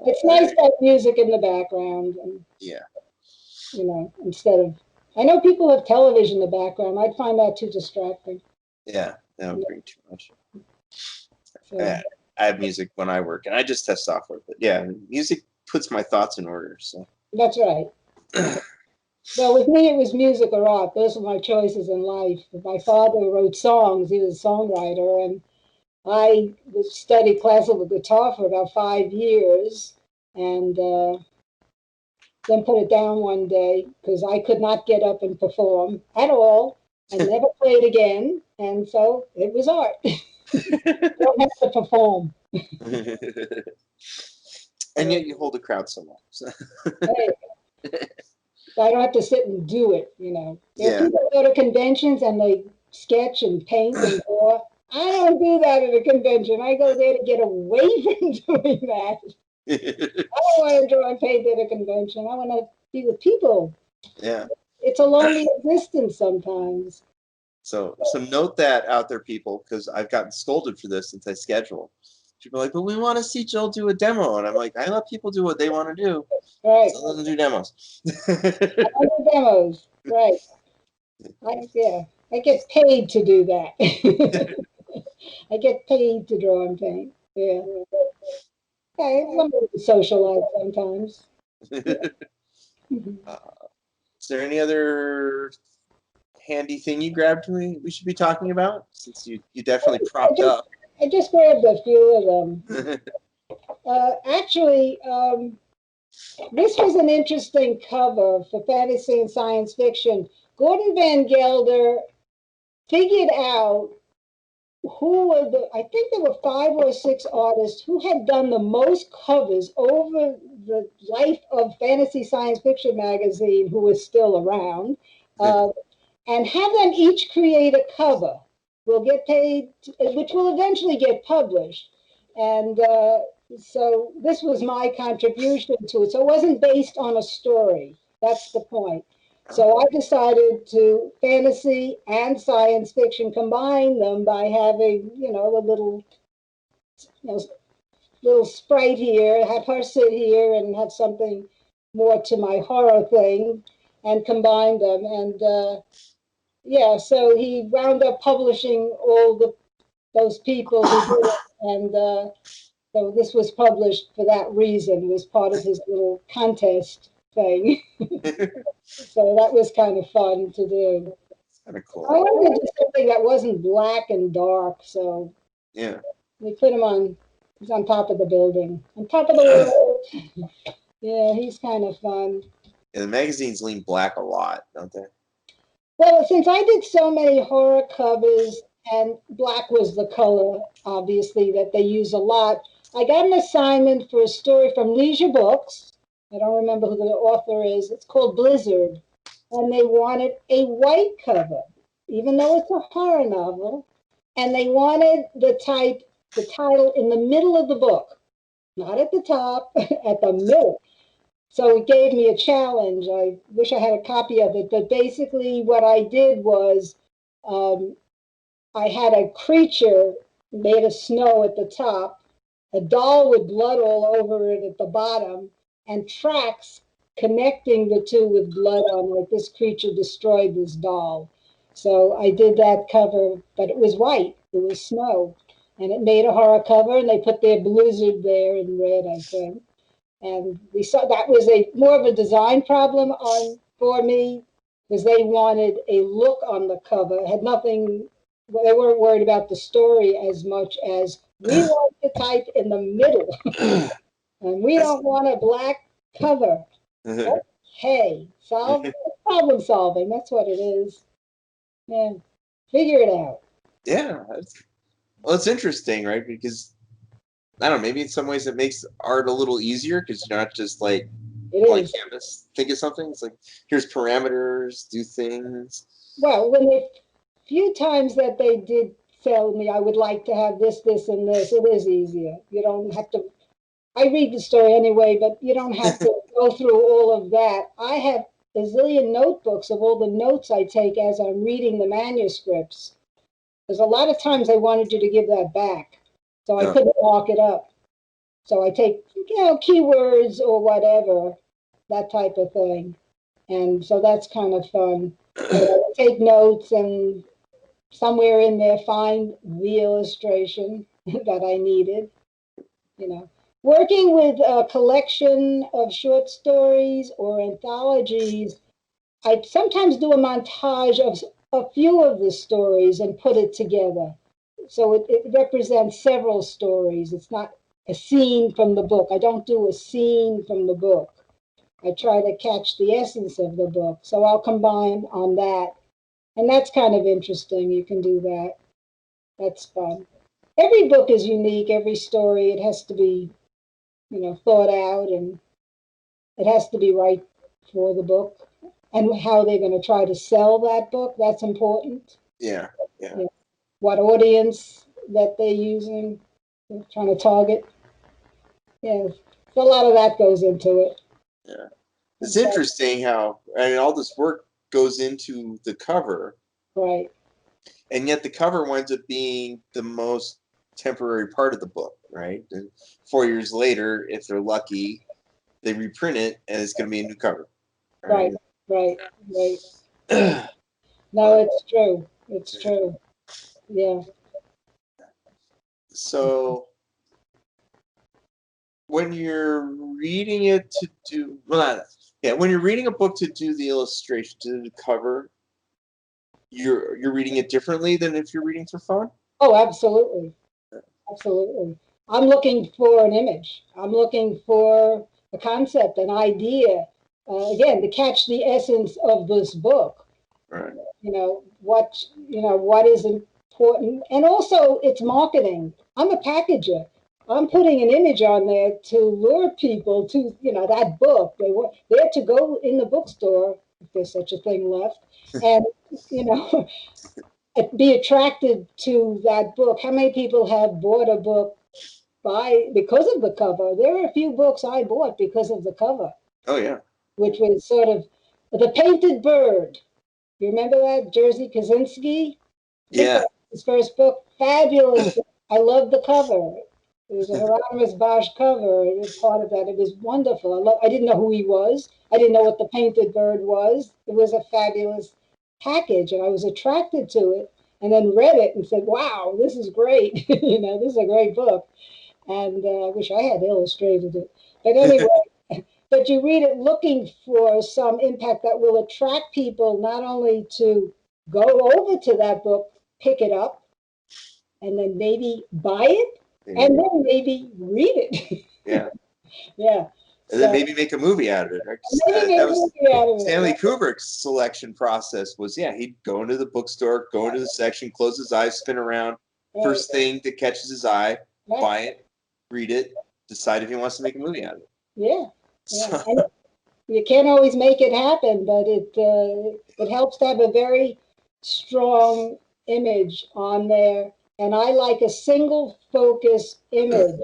It's nice to have music in the background, and instead of, I know people have television in the background. I'd find that too distracting. Yeah, that would bring too much. So, I have music when I work, and I just test software. But yeah, music puts my thoughts in order. So that's right. Well, with me, it was music or art. Those were my choices in life. My father wrote songs. He was a songwriter, and I would study classical guitar for about 5 years, and then put it down one day because I could not get up and perform at all. I never played again, and so it was art. Don't have to perform. And yet you hold a crowd so long. So. Hey, so I don't have to sit and do it, you know. There are Yeah. people who go to conventions and they sketch and paint and draw. I don't do that at a convention. I go there to get away from doing that. I don't want to draw and paint at a convention. I want to be with people. Yeah. It's a lonely existence sometimes. So note that out there, people, because I've gotten scolded for this since I scheduled. People are like, but we want to see Jill do a demo. And I'm like, I let people do what they want to do. Right. So let them do demos. I do demos. Right. I get paid to do that. I get paid to draw and paint. Yeah. I want to socialize sometimes. Is there any other handy thing you grabbed we should be talking about? Since you definitely propped up. I just grabbed a few of them. Actually, this was an interesting cover for fantasy and science fiction. Gordon Van Gelder figured out who were I think there were 5 or 6 artists who had done the most covers over the life of Fantasy Science Fiction magazine, who is still around, and have them each create a cover. We'll get paid, which will eventually get published. And so this was my contribution to it. So it wasn't based on a story. That's the point. So I decided to fantasy and science fiction combine them by having, a little sprite here, have her sit here and have something more to my horror thing and combine them. And so he wound up publishing all those people who did it. And so this was published for that reason. It was part of his little contest thing. So that was kind of fun to do. Kind of cool. I wanted to do something that wasn't black and dark, so yeah, we put him he's on top of the building, on top of the world. Yeah, he's kind of fun. Yeah, the magazines lean black a lot, don't they? Well, since I did so many horror covers and black was the color, obviously, that they use a lot, I got an assignment for a story from Leisure Books. I don't remember who the author is. It's called Blizzard. And they wanted a white cover, even though it's a horror novel. And they wanted the title in the middle of the book, not at the top, at the middle. So it gave me a challenge. I wish I had a copy of it. But basically what I did was I had a creature made of snow at the top, a doll with blood all over it at the bottom, and tracks connecting the two with blood on, like this creature destroyed this doll. So I did that cover, but it was white. It was snow. And it made a horror cover, and they put their Blizzard there in red, I think. And we saw that was more of a design problem for me, because they wanted a look on the cover. It had nothing, they weren't worried about the story as much as we want to type in the middle. And we don't want a black cover. Okay, problem solving. That's what it is. Yeah, figure it out. Yeah, well, it's interesting, right? Because I don't know, maybe in some ways it makes art a little easier because you're not just like blank canvas. Think of something. It's like here's parameters, do things. Well, when the few times that they did tell me I would like to have this, this, and this, it is easier. You don't have to. I read the story anyway, but you don't have to go through all of that. I have a zillion notebooks of all the notes I take as I'm reading the manuscripts. Because a lot of times they wanted you to give that back. So I couldn't mark it up. So I take, keywords or whatever, that type of thing. And so that's kind of fun. I take notes and somewhere in there find the illustration that I needed, Working with a collection of short stories or anthologies, I sometimes do a montage of a few of the stories and put it together. so it represents several stories. It's not a scene from the book. I don't do a scene from the book. I try to catch the essence of the book. So I'll combine on that. And that's kind of interesting. You can do that. That's fun. Every book is unique, every story. It has to be, thought out, and it has to be right for the book. And how they're going to try to sell that book, that's important. Yeah. What audience that they're using, they're trying to target. Yeah, so a lot of that goes into it. Yeah. It's interesting how all this work goes into the cover. Right. And yet the cover winds up being the most temporary part of the book, right? And 4 years later, if they're lucky, they reprint it and it's going to be a new cover. Right. No, it's true. It's true. Yeah. So when you're reading it to do, when you're reading a book to do the illustration, to do the cover, you're reading it differently than if you're reading for fun? Oh, absolutely. Absolutely. I'm looking for an image. I'm looking for a concept, an idea. Again, to catch the essence of this book. Right. What is important, and also it's marketing. I'm a packager. I'm putting an image on there to lure people to that book. They're to go in the bookstore, if there's such a thing left, and be attracted to that book. How many people have bought a book because of the cover? There are a few books I bought because of the cover. Oh yeah. Which was sort of The Painted Bird. You remember that? Jerzy Kosinski? Yeah. His first book. Fabulous. I love the cover. It was a Hieronymus Bosch cover. It was part of that. It was wonderful. I didn't know who he was. I didn't know what The Painted Bird was. It was a fabulous package, and I was attracted to it, and then read it and said, wow, this is great. This is a great book. And I wish I had illustrated it. But anyway, but you read it looking for some impact that will attract people not only to go over to that book, pick it up, and then maybe buy it, and then maybe read it. Yeah. Yeah. And then maybe make a movie out of it. Right? That was Stanley Kubrick's selection process was, he'd go into the bookstore, go into the section, close his eyes, spin around. First thing that catches his eye, buy it, read it, decide if he wants to make a movie out of it. Yeah. Yeah. And you can't always make it happen, but it helps to have a very strong image on there. And I like a single focus image.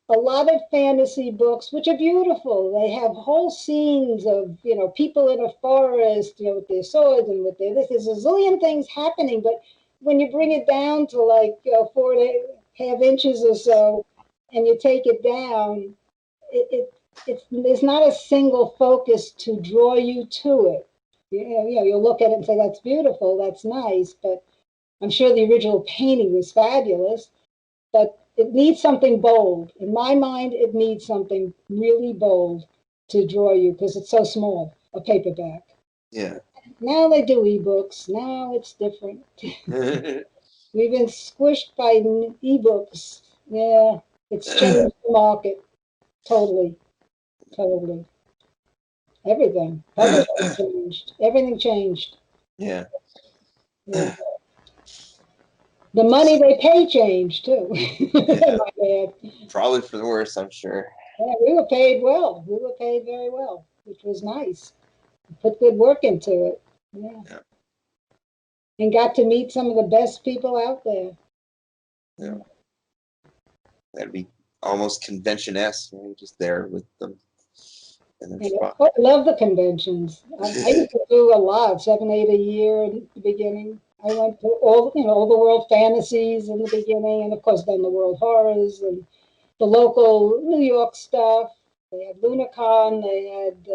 A lot of fantasy books, which are beautiful, they have whole scenes of, people in a forest, with their swords and with their, there's a zillion things happening. But when you bring it down to 4.5 inches or so, and you take it down, there's not a single focus to draw you to it. You'll look at it and say, that's beautiful, that's nice, but I'm sure the original painting was fabulous, but it needs something bold. In my mind, it needs something really bold to draw you because it's so small, a paperback. Yeah. Now they do ebooks. Now it's different. We've been squished by ebooks. Yeah, it's changed the market. Totally. Everything. Everything changed. Everything changed. Yeah. The money they pay changed too. Yeah. My bad. Probably for the worse, I'm sure. Yeah, we were paid well. We were paid very well, which was nice. Put good work into it. Yeah. And got to meet some of the best people out there. Yeah. That'd be almost convention-esque, right? Just there with them. I love the conventions. I used to do a lot, 7, 8 a year in the beginning. I went to all the world fantasies in the beginning, and of course then the world horrors and the local New York stuff. They had LunaCon, they had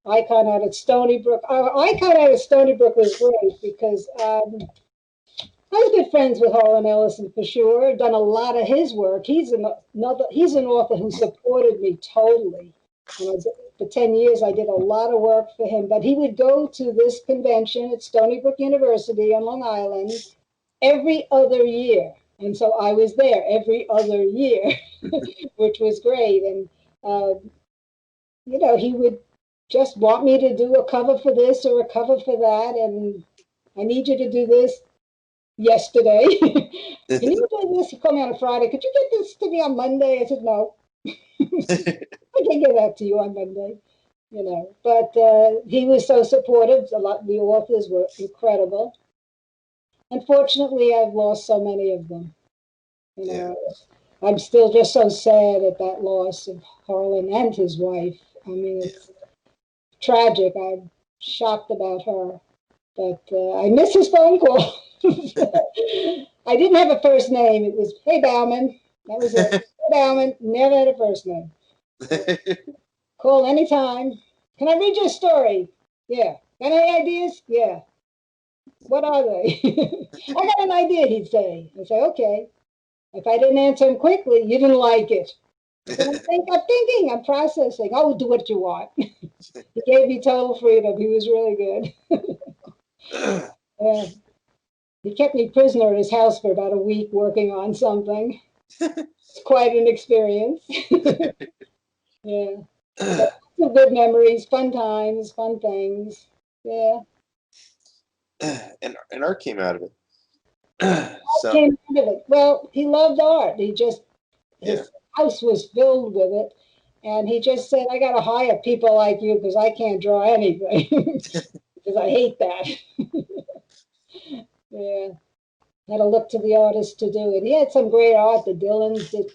Icon out at Stony Brook. Icon out at Stony Brook was great because I was good friends with Harlan Ellison for sure. Done a lot of his work. He's an author who supported me totally. For 10 years, I did a lot of work for him, but he would go to this convention at Stony Brook University on Long Island, every other year. And so I was there every other year, which was great. And, he would just want me to do a cover for this or a cover for that. And I need you to do this yesterday. Can you do this? You call me on a Friday. Could you get this to me on Monday? I said, no. I can get that to you on Monday. But he was so supportive. The authors were incredible. Unfortunately, I've lost so many of them. I'm still just so sad at that loss of Harlan and his wife. I mean, it's tragic. I'm shocked about her, but I miss his phone call. I didn't have a first name. It was, hey, Bauman. That was it. Hey, Bauman. Never had a first name. Call anytime. Can I read your story? Yeah. Got any ideas? Yeah. What are they? I got an idea, he'd say. I'd say, okay. If I didn't answer him quickly, you didn't like it. I'm thinking, I'm processing. Oh, do what you want. He gave me total freedom. He was really good. He kept me prisoner at his house for about a week working on something. It's quite an experience. Yeah. Some good memories, fun times, fun things. Yeah. And art came out of it. Came out of it. Well, he loved art. His house was filled with it. And he just said, I got to hire people like you because I can't draw anything. Because I hate that. Yeah. Had to look to the artist to do it. He had some great art. The Dylans did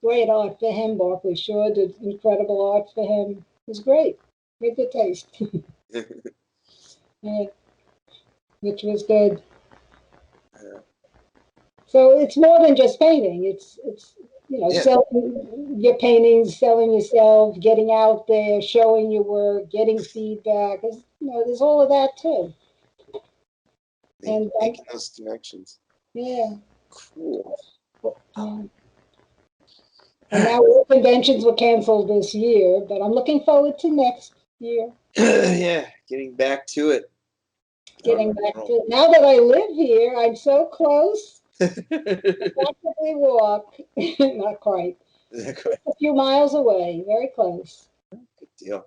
great art for him. Barclay Shaw did incredible art for him. It was great. He had good taste. Yeah. Which was good. So it's more than just painting. It's selling your paintings, selling yourself, getting out there, showing your work, getting feedback. There's all of that too. Making those connections. Yeah. Cool. And now all conventions were canceled this year, but I'm looking forward to next year. Yeah, getting back to it. Now that I live here, I'm so close. Practically walk. Not quite. A few miles away, very close. Good deal.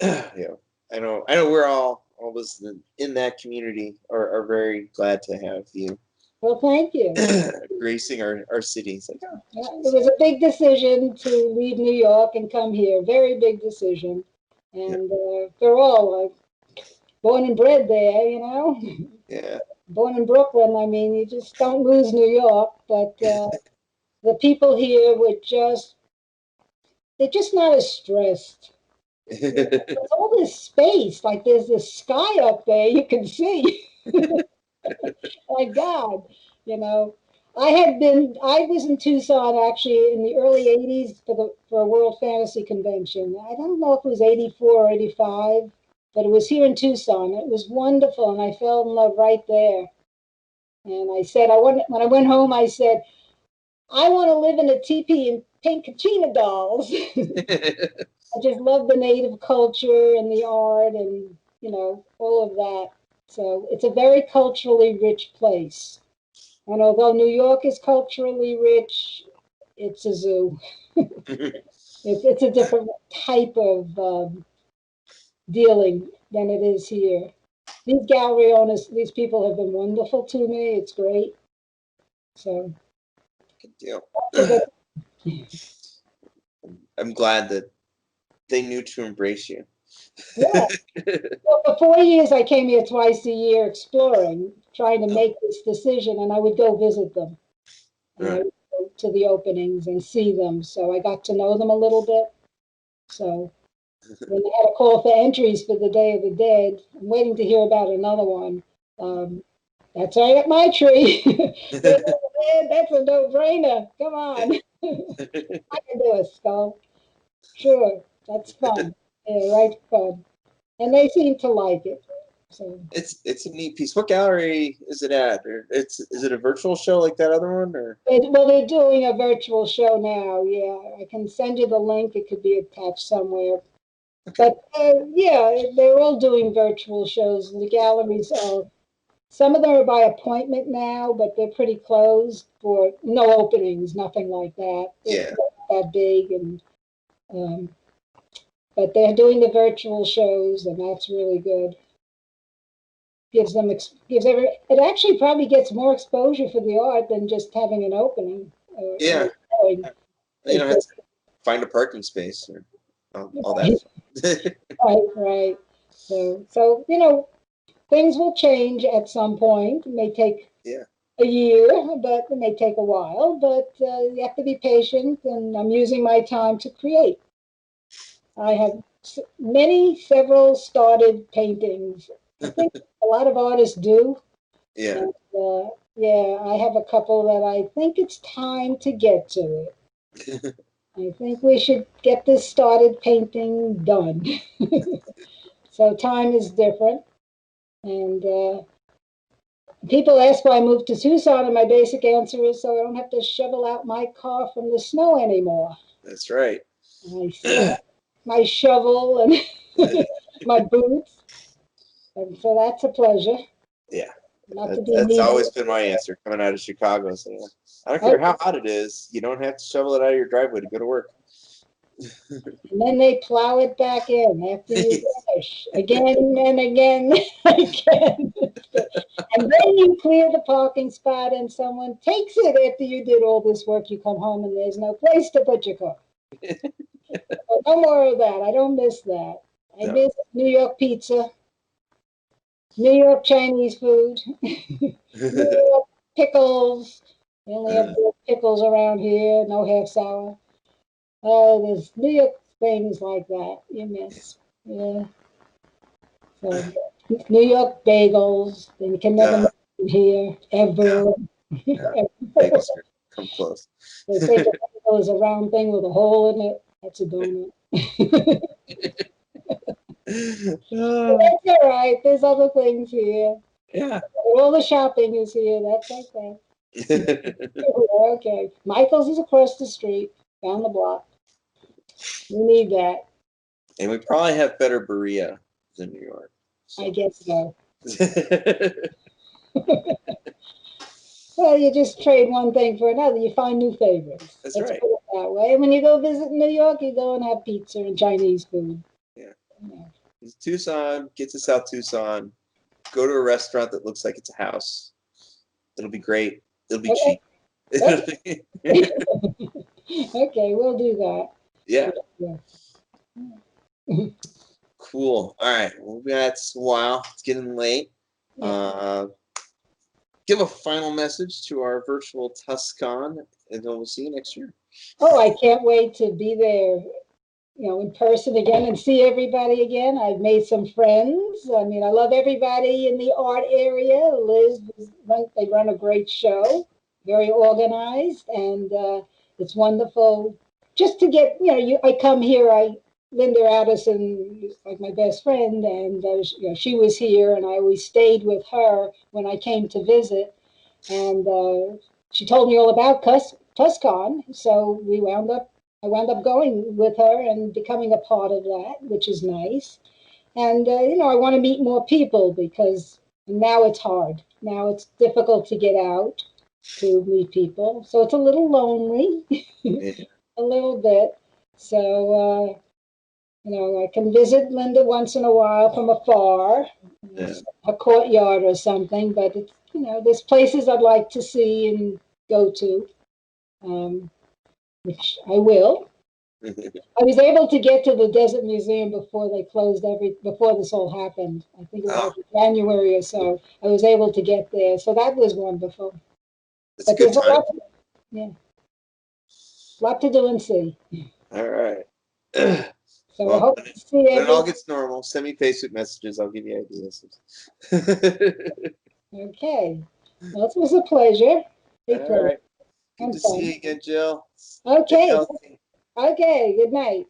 Yeah, I know we're all of us in that community are very glad to have you. Well, thank you. Gracing our cities. It was a big decision to leave New York and come here. Very big decision. And they're all born and bred there, Yeah. Born in Brooklyn. I mean, you just don't lose New York. But the people here they're just not as stressed. There's all this space, like there's this sky up there you can see. My God, I was in Tucson actually in the early 80s for a World Fantasy Convention. I don't know if it was 84 or 85, but it was here in Tucson. It was wonderful, and I fell in love right there. And I said, when I went home, I said, I want to live in a teepee and paint Kachina dolls. I just love the native culture and the art and, all of that. So it's a very culturally rich place. And although New York is culturally rich, it's a zoo. It's a different type of dealing than it is here. These gallery owners, these people have been wonderful to me. It's great. So. Good deal. I'm glad that they knew to embrace you. Yeah. Well, for 4 years, I came here twice a year exploring, trying to make this decision, and I would go visit them. And I would go to the openings and see them. So I got to know them a little bit. So when they had a call for entries for the Day of the Dead, I'm waiting to hear about another one. That's right up my tree. That's a no-brainer. Come on. I can do a skull. Sure, that's fun. Yeah, right, fun. And they seem to like it. So it's a neat piece. What gallery is it at? Or is it a virtual show like that other one? Or well, they're doing a virtual show now. Yeah, I can send you the link. It could be attached somewhere. Okay. But yeah, they're all doing virtual shows, and the galleries are Some of them are by appointment now, but they're pretty closed for no openings, nothing like that. Yeah. It's not that big, and but they're doing the virtual shows, and that's really good. Gives every. It actually probably gets more exposure for the art than just having an opening. Yeah. Or You don't have to find a parking space or all that. right. So things will change at some point. It may take a year, but it may take a while. But you have to be patient, and I'm using my time to create. I have several started paintings. I think a lot of artists do. Yeah. And, I have a couple that I think it's time to get to it. I think we should get this started painting done. So time is different. And people ask why I moved to Tucson, and my basic answer is so I don't have to shovel out my car from the snow anymore. That's right. I still have my shovel and my boots, and so that's a pleasure. Yeah. Not to be That's needed. always been my answer coming out of Chicago. So I don't care how hot it is, you don't have to shovel it out of your driveway to go to work. And then they plow it back in after you finish again and again and again. And then you clear the parking spot and someone takes it after you did all this work. You come home and there's no place to put your car. So no more of that. I don't miss that. I miss New York pizza, New York Chinese food, New York pickles. We only have good pickles around here, no half sour. Oh, there's New York things like that you miss. Yeah. So New York bagels, they can never make here ever. Bagels come close. They say the bagel is a round thing with a hole in it. That's a donut. That's all right. There's other things here. Yeah. All the shopping is here. That's okay. Okay. Michael's is across the street, down the block. We need that. And we probably have better burrito than New York. So. I guess so. Well, you just trade one thing for another. You find new favorites. That's Let's right. put it that way. And when you go visit New York, you go and have pizza and Chinese food. Yeah. Tucson, get to South Tucson, go to a restaurant that looks like it's a house. It'll be great. It'll be cheap. Okay, we'll do that. Yeah. Cool. All right. Well, that's a while. It's getting late. Give a final message to our virtual TusCon, and then we'll see you next year. Oh, I can't wait to be there, in person again and see everybody again. I've made some friends. I mean, I love everybody in the art area. Liz, they run a great show, very organized, and it's wonderful just to get, I come here, Linda Addison is like my best friend, and she was here, and I always stayed with her when I came to visit, and she told me all about TusCon, so I wound up going with her and becoming a part of that, which is nice. And I want to meet more people because now it's hard. Now it's difficult to get out to meet people, so it's a little lonely, a little bit. So. I can visit Linda once in a while from afar, a courtyard or something, but it's, there's places I'd like to see and go to, which I will. I was able to get to the Desert Museum before they closed before this all happened. I think it was like January or so. I was able to get there, so that was wonderful. It's a good time. Lot to do and see. All right. So I hope to see when it all gets normal, send me Facebook messages. I'll give you ideas. Okay. Well, it was a pleasure. All right. Good to see you again, Jill. Okay. Okay. Good night.